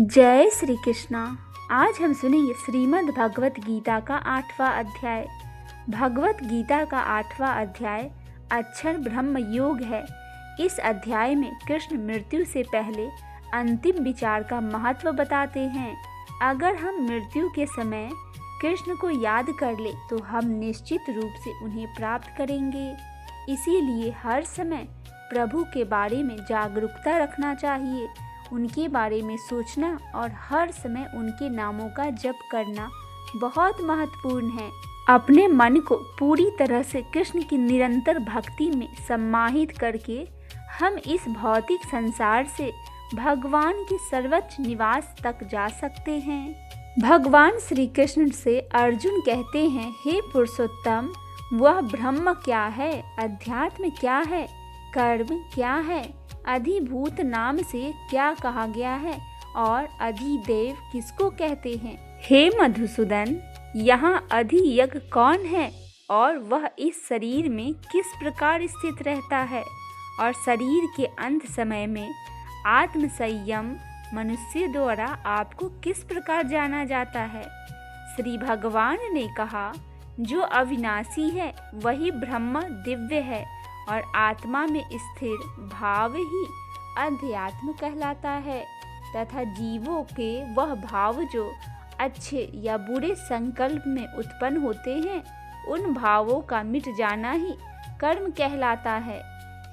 जय श्री कृष्णा। आज हम सुनेंगे श्रीमद् भगवत गीता का 8वां अध्याय। भगवत गीता का 8वां अध्याय अक्षर ब्रह्म योग है। इस अध्याय में कृष्ण मृत्यु से पहले अंतिम विचार का महत्व बताते हैं। अगर हम मृत्यु के समय कृष्ण को याद कर ले तो हम निश्चित रूप से उन्हें प्राप्त करेंगे। इसीलिए हर समय प्रभु के बारे में जागरूकता रखना चाहिए। उनके बारे में सोचना और हर समय उनके नामों का जप करना बहुत महत्वपूर्ण है। अपने मन को पूरी तरह से कृष्ण की निरंतर भक्ति में सम्माहित करके हम इस भौतिक संसार से भगवान के सर्वोच्च निवास तक जा सकते हैं। भगवान श्री कृष्ण से अर्जुन कहते हैं, हे पुरुषोत्तम, वह ब्रह्म क्या है, अध्यात्म क्या है, कर्म क्या है, अधिभूत नाम से क्या कहा गया है और अधिदेव किसको कहते हैं। हे मधुसूदन, यहाँ अधियज्ञ कौन है और वह इस शरीर में किस प्रकार स्थित रहता है और शरीर के अंत समय में आत्म संयम मनुष्य द्वारा आपको किस प्रकार जाना जाता है। श्री भगवान ने कहा, जो अविनाशी है वही ब्रह्म दिव्य है और आत्मा में स्थिर भाव ही अध्यात्म कहलाता है तथा जीवों के वह भाव जो अच्छे या बुरे संकल्प में उत्पन्न होते हैं, उन भावों का मिट जाना ही कर्म कहलाता है।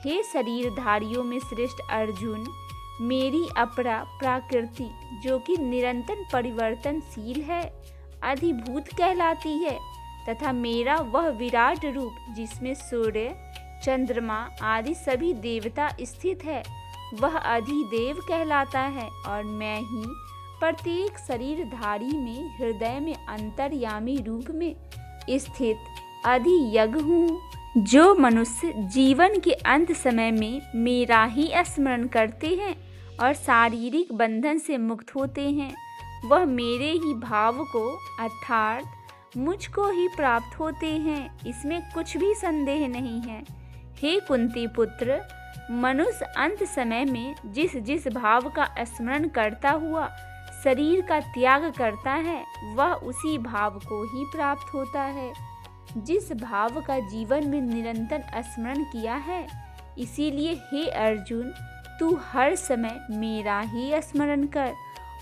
हे शरीरधारियों में श्रेष्ठ अर्जुन, मेरी अपरा प्रकृति जो कि निरंतर परिवर्तनशील है अधिभूत कहलाती है तथा मेरा वह विराट रूप जिसमें सूर्य, चंद्रमा आदि सभी देवता स्थित है वह अधिदेव कहलाता है और मैं ही प्रत्येक शरीरधारी में हृदय में अंतर्यामी रूप में स्थित अधियज्ञ हूँ। जो मनुष्य जीवन के अंत समय में मेरा ही स्मरण करते हैं और शारीरिक बंधन से मुक्त होते हैं, वह मेरे ही भाव को अर्थात मुझको ही प्राप्त होते हैं। इसमें कुछ भी संदेह नहीं है। हे कुंती पुत्र, मनुष्य अंत समय में जिस जिस भाव का स्मरण करता हुआ शरीर का त्याग करता है वह उसी भाव को ही प्राप्त होता है जिस भाव का जीवन में निरंतर स्मरण किया है। इसीलिए हे अर्जुन, तू हर समय मेरा ही स्मरण कर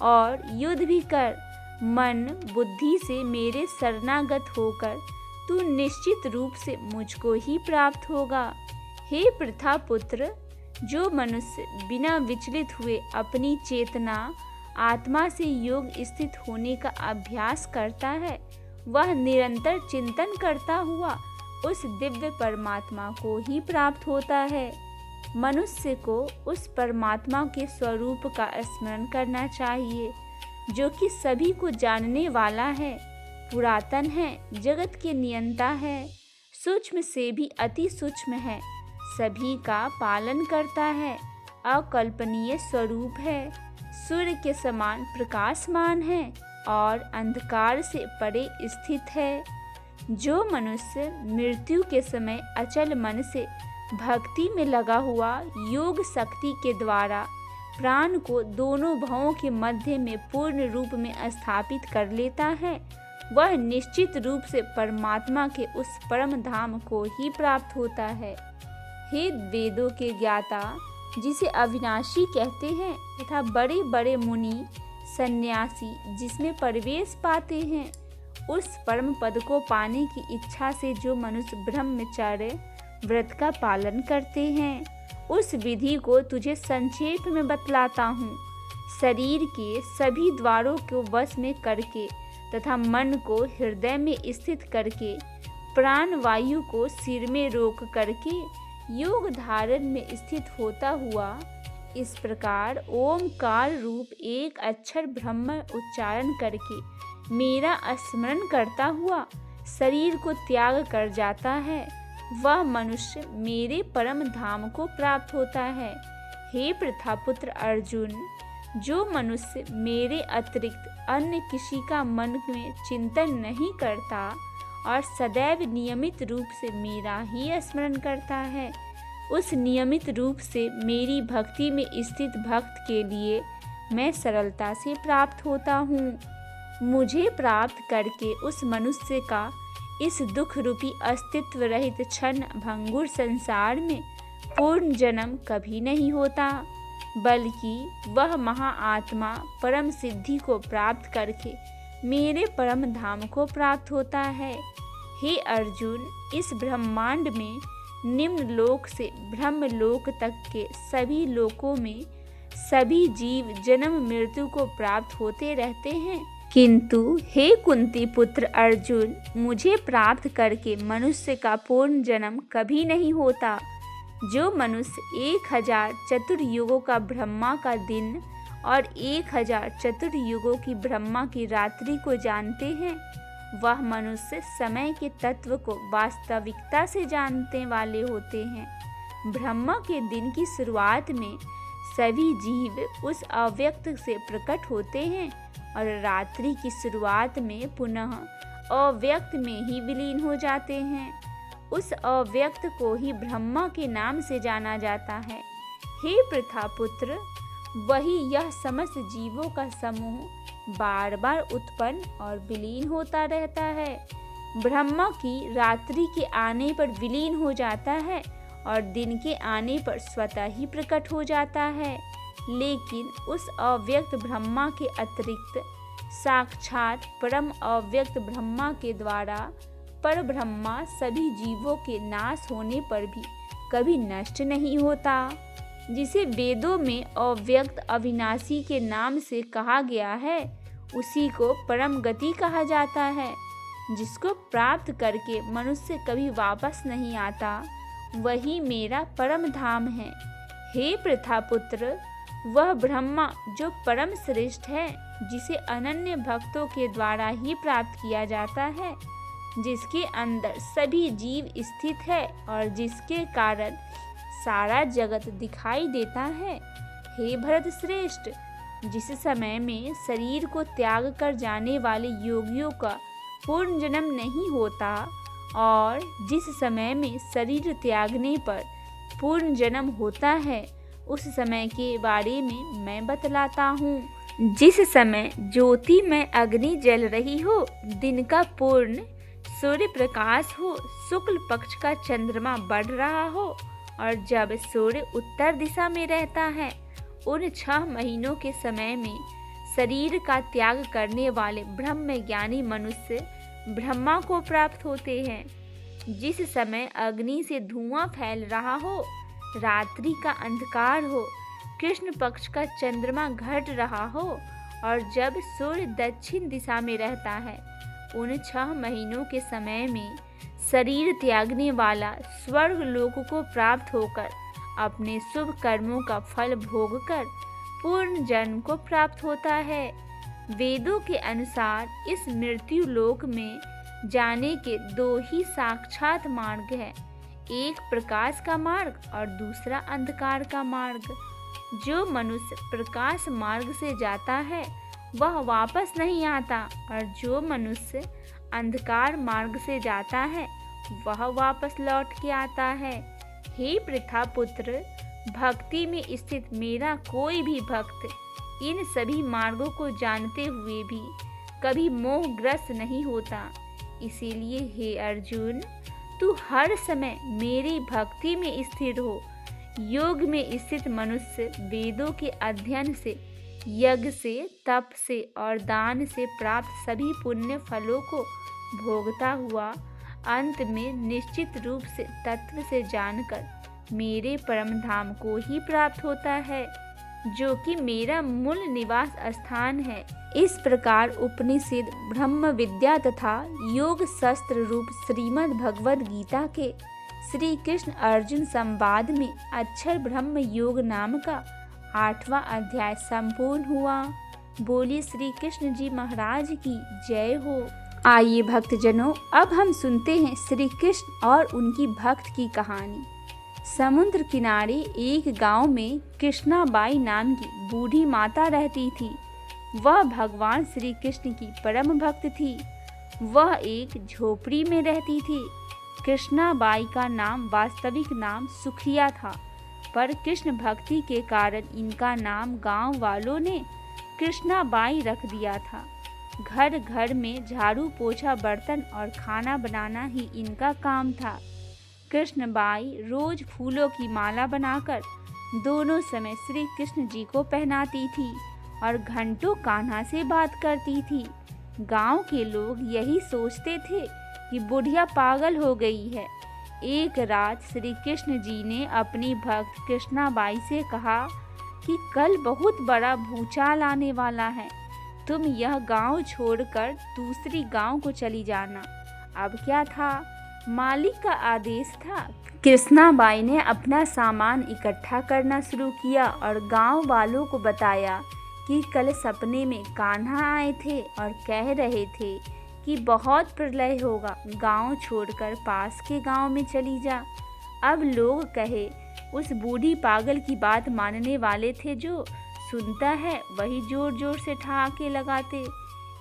और युद्ध भी कर। मन बुद्धि से मेरे शरणागत होकर तू निश्चित रूप से मुझको ही प्राप्त होगा। हे पृथा पुत्र, जो मनुष्य बिना विचलित हुए अपनी चेतना आत्मा से योग स्थित होने का अभ्यास करता है, वह निरंतर चिंतन करता हुआ उस दिव्य परमात्मा को ही प्राप्त होता है। मनुष्य को उस परमात्मा के स्वरूप का स्मरण करना चाहिए जो कि सभी को जानने वाला है, पुरातन है, जगत के नियंता है, सूक्ष्म से भी अति सूक्ष्म है, सभी का पालन करता है, अकल्पनीय स्वरूप है, सूर्य के समान प्रकाशमान है और अंधकार से परे स्थित है। जो मनुष्य मृत्यु के समय अचल मन से भक्ति में लगा हुआ योग शक्ति के द्वारा प्राण को दोनों भवों के मध्य में पूर्ण रूप में स्थापित कर लेता है, वह निश्चित रूप से परमात्मा के उस परम धाम को ही प्राप्त होता है। हे वेदों के ज्ञाता, जिसे अविनाशी कहते हैं तथा बड़े बड़े मुनि सन्यासी जिसमें प्रवेश पाते हैं, उस परम पद को पाने की इच्छा से जो मनुष्य ब्रह्मचर्य व्रत का पालन करते हैं, उस विधि को तुझे संक्षेप में बतलाता हूँ। शरीर के सभी द्वारों को वश में करके तथा मन को हृदय में स्थित करके प्राण वायु को सिर में रोक करके योग धारण में स्थित होता हुआ इस प्रकार ओमकार रूप एक अक्षर ब्रह्म उच्चारण करके मेरा स्मरण करता हुआ शरीर को त्याग कर जाता है, वह मनुष्य मेरे परम धाम को प्राप्त होता है। हे प्रथापुत्र अर्जुन, जो मनुष्य मेरे अतिरिक्त अन्य किसी का मन में चिंतन नहीं करता और सदैव नियमित रूप से मेरा ही स्मरण करता है, उस नियमित रूप से मेरी भक्ति में स्थित भक्त के लिए मैं सरलता से प्राप्त होता हूँ। मुझे प्राप्त करके उस मनुष्य का इस दुख रूपी अस्तित्व रहित क्षण भंगुर संसार में पूर्ण जन्म कभी नहीं होता, बल्कि वह महाआत्मा परम सिद्धि को प्राप्त करके मेरे परम धाम को प्राप्त होता है। हे अर्जुन, इस ब्रह्मांड में निम्न लोक से ब्रह्म लोक तक के सभी लोकों में सभी जीव जन्म मृत्यु को प्राप्त होते रहते हैं, किंतु हे कुंती पुत्र अर्जुन, मुझे प्राप्त करके मनुष्य का पूर्ण जन्म कभी नहीं होता। जो मनुष्य 1000 चतुर्युगों का ब्रह्मा का दिन और 1000 चतुर्युगों की ब्रह्मा की रात्रि को जानते हैं, वह मनुष्य समय के तत्व को वास्तविकता से जानने वाले होते हैं। ब्रह्मा के दिन की शुरुआत में सभी जीव उस अव्यक्त से प्रकट होते हैं और रात्रि की शुरुआत में पुनः अव्यक्त में ही विलीन हो जाते हैं। उस अव्यक्त को ही ब्रह्मा के नाम से जाना जाता है। हे प्रथापुत्र, वही यह समस्त जीवों का समूह बार बार उत्पन्न और विलीन होता रहता है। ब्रह्मा की रात्रि के आने पर विलीन हो जाता है और दिन के आने पर स्वतः ही प्रकट हो जाता है, लेकिन उस अव्यक्त ब्रह्मा के अतिरिक्त साक्षात परम अव्यक्त ब्रह्मा के द्वारा पर ब्रह्मा सभी जीवों के नाश होने पर भी कभी नष्ट नहीं होता, जिसे वेदों में अव्यक्त अविनाशी के नाम से कहा गया है, उसी को परम गति कहा जाता है। जिसको प्राप्त करके मनुष्य कभी वापस नहीं आता, वही मेरा परम धाम है। हे प्रथापुत्र, वह ब्रह्मा जो परम श्रेष्ठ है, जिसे अनन्य भक्तों के द्वारा ही प्राप्त किया जाता है, जिसके अंदर सभी जीव स्थित है और जिसके कारण सारा जगत दिखाई देता है। हे भरत श्रेष्ठ, जिस समय में शरीर को त्याग कर जाने वाले योगियों का पूर्ण जन्म नहीं होता और जिस समय में शरीर त्यागने पर पूर्ण जन्म होता है, उस समय के बारे में मैं बतलाता हूँ। जिस समय ज्योति में अग्नि जल रही हो, दिन का पूर्ण सूर्य प्रकाश हो, शुक्ल पक्ष का चंद्रमा बढ़ रहा हो और जब सूर्य उत्तर दिशा में रहता है, उन 6 महीनों के समय में शरीर का त्याग करने वाले ब्रह्म ज्ञानी मनुष्य ब्रह्मा को प्राप्त होते हैं। जिस समय अग्नि से धुआं फैल रहा हो, रात्रि का अंधकार हो, कृष्ण पक्ष का चंद्रमा घट रहा हो और जब सूर्य दक्षिण दिशा में रहता है, उन 6 महीनों के समय में शरीर त्यागने वाला स्वर्ग लोक को प्राप्त होकर अपने शुभ कर्मों का फल भोगकर पूर्ण जन्म को प्राप्त होता है। वेदों के अनुसार इस मृत्यु लोक में जाने के 2 ही साक्षात मार्ग हैं, एक प्रकाश का मार्ग और दूसरा अंधकार का मार्ग। जो मनुष्य प्रकाश मार्ग से जाता है वह वापस नहीं आता और जो मनुष्य अंधकार मार्ग से जाता है वह वापस लौट के आता है। हे प्रथापुत्र, भक्ति में स्थित मेरा कोई भी भक्त इन सभी मार्गों को जानते हुए भी कभी मोहग्रस्त नहीं होता। इसीलिए हे अर्जुन, तू हर समय मेरी भक्ति में स्थिर हो। योग में स्थित मनुष्य वेदों के अध्ययन से, यज्ञ से, तप से और दान से प्राप्त सभी पुण्य फलों को भोगता हुआ अंत में निश्चित रूप से तत्व से जानकर मेरे परम धाम को ही प्राप्त होता है, जो कि मेरा मूल निवास स्थान है। इस प्रकार उपनिषद, ब्रह्म विद्या तथा योग शास्त्र रूप श्रीमद् भगवद गीता के श्री कृष्ण अर्जुन संवाद में अक्षर ब्रह्म योग नाम का 8वां अध्याय संपूर्ण हुआ। बोलिए श्री कृष्ण जी महाराज की जय हो। आइए भक्तजनों, अब हम सुनते हैं श्री कृष्ण और उनकी भक्त की कहानी। समुद्र किनारे एक गांव में कृष्णाबाई नाम की बूढ़ी माता रहती थी। वह भगवान श्री कृष्ण की परम भक्त थी। वह एक झोपड़ी में रहती थी। कृष्णाबाई का नाम वास्तविक नाम सुखिया था, पर कृष्ण भक्ति के कारण इनका नाम गांव वालों ने कृष्णाबाई रख दिया था। घर घर में झाड़ू पोछा बर्तन और खाना बनाना ही इनका काम था। कृष्णबाई रोज फूलों की माला बनाकर दोनों समय श्री कृष्ण जी को पहनाती थी और घंटों कान्हा से बात करती थी। गांव के लोग यही सोचते थे कि बुढ़िया पागल हो गई है। एक रात श्री कृष्ण जी ने अपनी भक्त कृष्णाबाई से कहा कि कल बहुत बड़ा भूचाल आने वाला है, तुम यह गांव छोड़कर दूसरी गांव को चली जाना। अब क्या था, मालिक का आदेश था। कृष्णाबाई ने अपना सामान इकट्ठा करना शुरू किया और गांव वालों को बताया कि कल सपने में कान्हा आए थे और कह रहे थे कि बहुत प्रलय होगा, गांव छोड़कर पास के गांव में चली जा। अब लोग कहे उस बूढ़ी पागल की बात मानने वाले थे, जो सुनता है वही जोर जोर से ठहाके लगाते।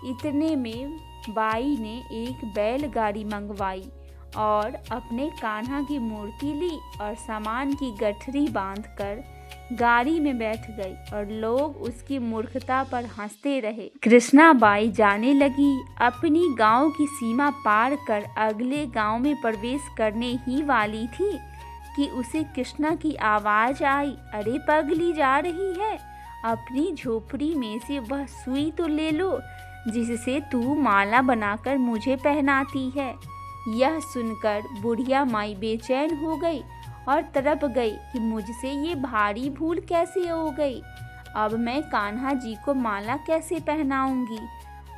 इतने में बाई ने एक बैलगाड़ी मंगवाई और अपने कान्हा की मूर्ति ली और सामान की गठरी बांधकर गाड़ी में बैठ गई और लोग उसकी मूर्खता पर हंसते रहे। कृष्णाबाई जाने लगी। अपनी गांव की सीमा पार कर अगले गांव में प्रवेश करने ही वाली थी कि उसे कृष्णा की आवाज आई, अरे पगली जा रही है, अपनी झोपड़ी में से वह सुई तो ले लो जिससे तू माला बनाकर मुझे पहनाती है। यह सुनकर बुढ़िया माई बेचैन हो गई और तड़प गई कि मुझसे ये भारी भूल कैसे हो गई। अब मैं कान्हा जी को माला कैसे पहनाऊंगी।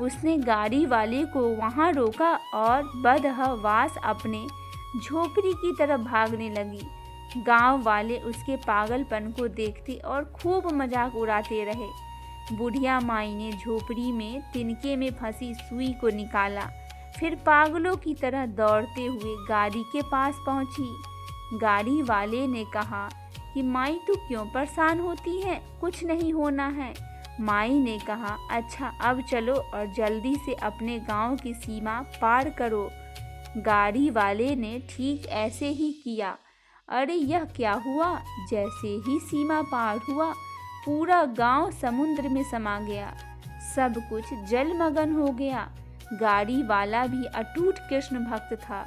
उसने गाड़ी वाले को वहां रोका और बदहवास अपने झोपड़ी की तरफ भागने लगी। गांव वाले उसके पागलपन को देखते और खूब मजाक उड़ाते रहे। बुढ़िया माई ने झोपड़ी में तिनके में फंसी सुई को निकाला, फिर पागलों की तरह दौड़ते हुए गाड़ी के पास पहुंची। गाड़ी वाले ने कहा कि माई तू क्यों परेशान होती है, कुछ नहीं होना है। माई ने कहा अच्छा अब चलो और जल्दी से अपने गांव की सीमा पार करो। गाड़ी वाले ने ठीक ऐसे ही किया। अरे यह क्या हुआ, जैसे ही सीमा पार हुआ पूरा गांव समुद्र में समा गया, सब कुछ जलमग्न हो गया। गाड़ी वाला भी अटूट कृष्ण भक्त था।